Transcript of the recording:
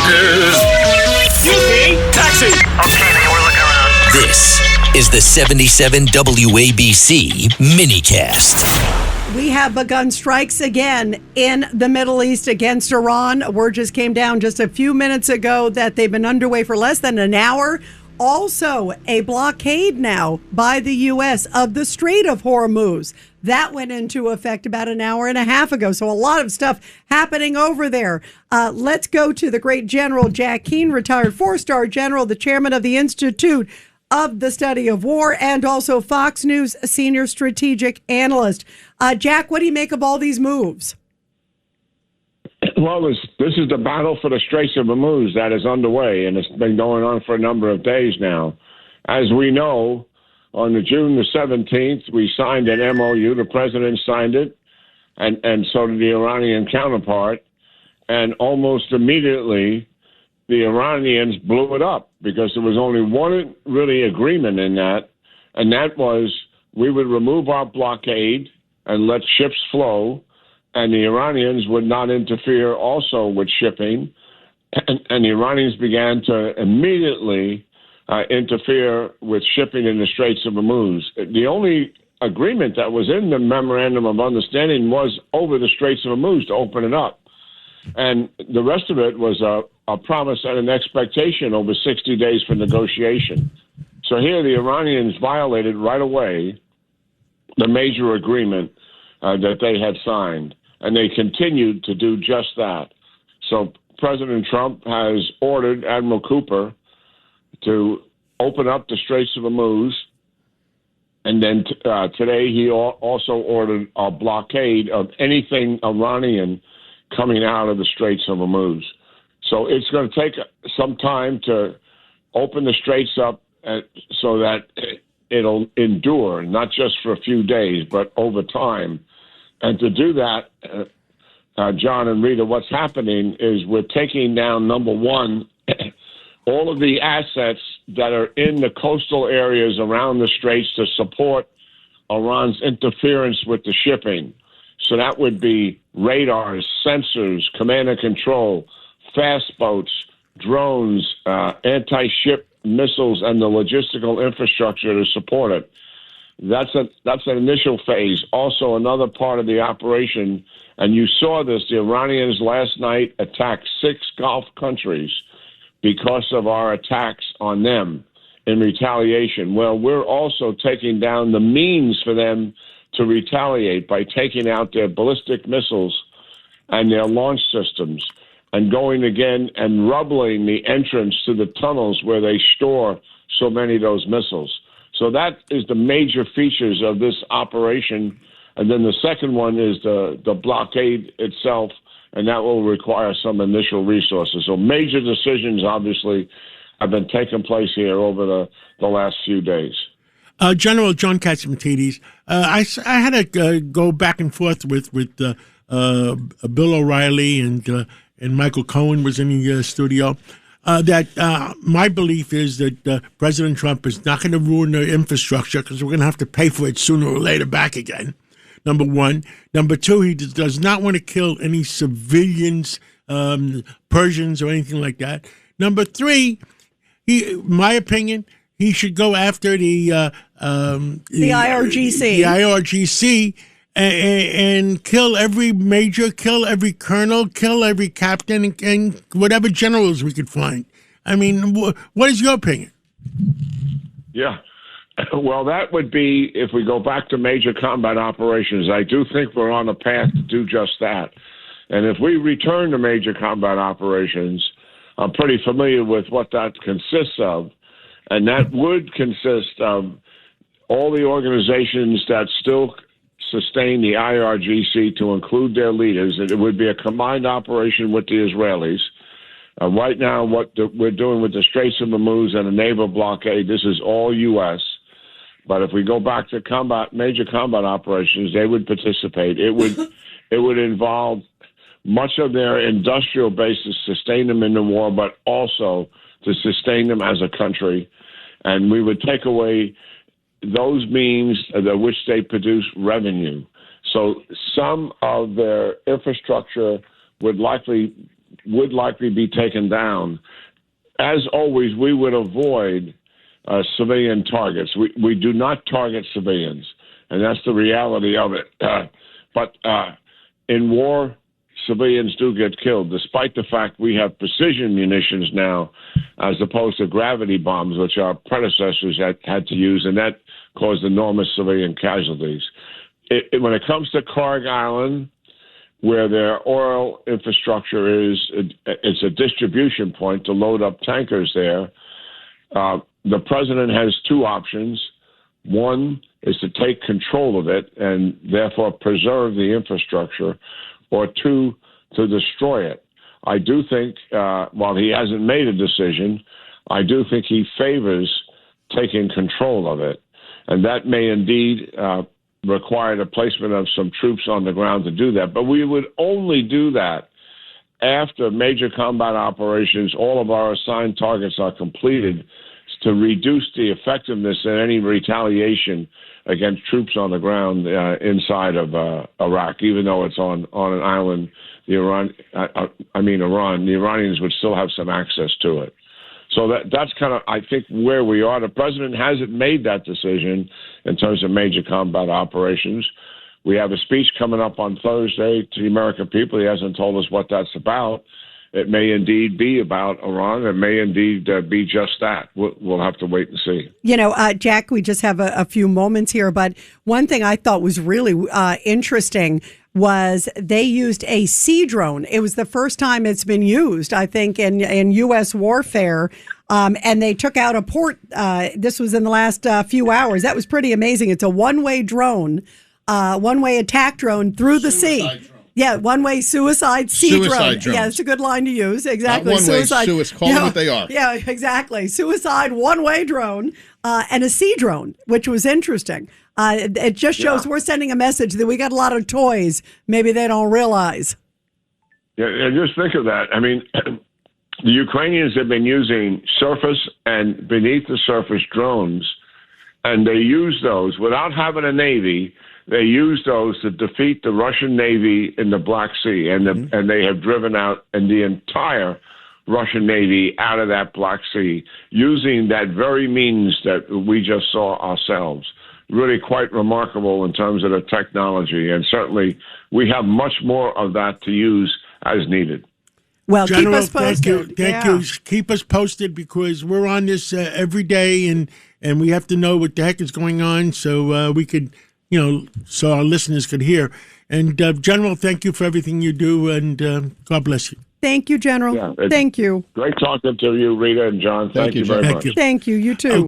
Truckers. Excuse me, taxi. Okay, man, we're looking around. This is the 77 WABC minicast. We have begun strikes again in the Middle East against Iran. Word just came down just a few minutes ago that they've been underway for less than an hour. Also, a blockade now by the U.S. of the Strait of Hormuz. That went into effect about an hour and a half ago. So a lot of stuff happening over there. Let's go to the great General Jack Keane, retired four-star general, the chairman of the Institute of the Study of War, and also Fox News senior strategic analyst. Jack, what do you make of all these moves? Well, this is the battle for the Straits of Hormuz that is underway, and it's been going on for a number of days now. As we know, on June the 17th, we signed an MOU. The president signed it, and so did the Iranian counterpart. And almost immediately, the Iranians blew it up because there was only one really agreement in that, and that was we would remove our blockade and let ships flow, and the Iranians would not interfere also with shipping. And the Iranians began to immediately interfere with shipping in the Straits of Hormuz. The only agreement that was in the Memorandum of Understanding was over the Straits of Hormuz to open it up. And the rest of it was a promise and an expectation over 60 days for negotiation. So here the Iranians violated right away the major agreement that they had signed, and they continued to do just that. So President Trump has ordered Admiral Cooper to open up the Straits of Hormuz, and then today he also ordered a blockade of anything Iranian coming out of the Straits of Hormuz. So it's going to take some time to open the Straits up so that it'll endure, not just for a few days, but over time. And to do that, John and Rita, what's happening is we're taking down, number one, all of the assets that are in the coastal areas around the Straits to support Iran's interference with the shipping. So that would be radars, sensors, command and control, fast boats, drones, anti-ship missiles, and the logistical infrastructure to support it. That's an initial phase. Also, another part of the operation, and you saw this, the Iranians last night attacked 6 Gulf countries because of our attacks on them in retaliation. Well, we're also taking down the means for them to retaliate by taking out their ballistic missiles and their launch systems and going again and rubbling the entrance to the tunnels where they store so many of those missiles. So that is the major features of this operation. And then the second one is the blockade itself, and that will require some initial resources. So major decisions, obviously, have been taking place here over the last few days. General John Catsimatidis, I had to go back and forth with Bill O'Reilly and Michael Cohen was in the studio. That my belief is that President Trump is not going to ruin the infrastructure because we're going to have to pay for it sooner or later back again. Number one. Number two, he does not want to kill any civilians, Persians or anything like that. Number three, my opinion, he should go after the IRGC. The IRGC and kill every major, kill every colonel, kill every captain, and whatever generals we could find. I mean, what is your opinion? Yeah. Well, that would be, if we go back to major combat operations, I do think we're on a path to do just that. And if we return to major combat operations, I'm pretty familiar with what that consists of. And that would consist of all the organizations that still sustain the IRGC to include their leaders. It would be a combined operation with the Israelis. Right now, what we're doing with the Straits of Hormuz and the naval blockade, this is all U.S., but if we go back to major combat operations, they would participate. It would involve much of their industrial base to sustain them in the war, but also to sustain them as a country. And we would take away those means which they produce revenue. So some of their infrastructure would likely would likely be taken down. As always, we would avoid civilian targets. We do not target civilians, and that's the reality of it. But in war, civilians do get killed, despite the fact we have precision munitions now, as opposed to gravity bombs, which our predecessors had to use, and that caused enormous civilian casualties. When it comes to Karg Island, where their oil infrastructure is, it's a distribution point to load up tankers there. The president has two options. One is to take control of it and therefore preserve the infrastructure, or two, to destroy it. I do think, while he hasn't made a decision, I do think he favors taking control of it. And that may indeed require the placement of some troops on the ground to do that. But we would only do that after major combat operations, all of our assigned targets are completed, to reduce the effectiveness of any retaliation against troops on the ground inside of Iraq, even though it's on an island. Iran, the Iranians would still have some access to it. So that's kind of, I think, where we are. The president hasn't made that decision in terms of major combat operations. We have a speech coming up on Thursday to the American people. He hasn't told us what that's about. It may indeed be about Iran. It may indeed be just that. We'll have to wait and see. You know, Jack, we just have a few moments here, but one thing I thought was really interesting was they used a sea drone. It was the first time it's been used, I think, in U.S. warfare, and they took out a port. This was in the last few hours. That was pretty amazing. It's a one-way drone, one-way attack drone through the sea. Drone. Yeah, one-way suicide drone. Yeah, it's a good line to use. Exactly. Not one-way suicide. Call them what they are. Yeah, exactly. Suicide one-way drone and a sea drone, which was interesting. It just shows we're sending a message that we got a lot of toys. Maybe they don't realize. Yeah, just think of that. I mean, the Ukrainians have been using surface and beneath the surface drones, and they use those without having a navy. They use those to defeat the Russian Navy in the Black Sea, and they have driven out the entire Russian Navy out of that Black Sea using that very means that we just saw ourselves. Really quite remarkable in terms of the technology, and certainly we have much more of that to use as needed. Well, General, keep us posted. Thank you. Keep us posted, because we're on this every day, and we have to know what the heck is going on, so we could, so our listeners could hear. And General, thank you for everything you do, and God bless you. Thank you, General. Thank you. Great talking to you, Rita and John. Thank you very much. Thank you. You too.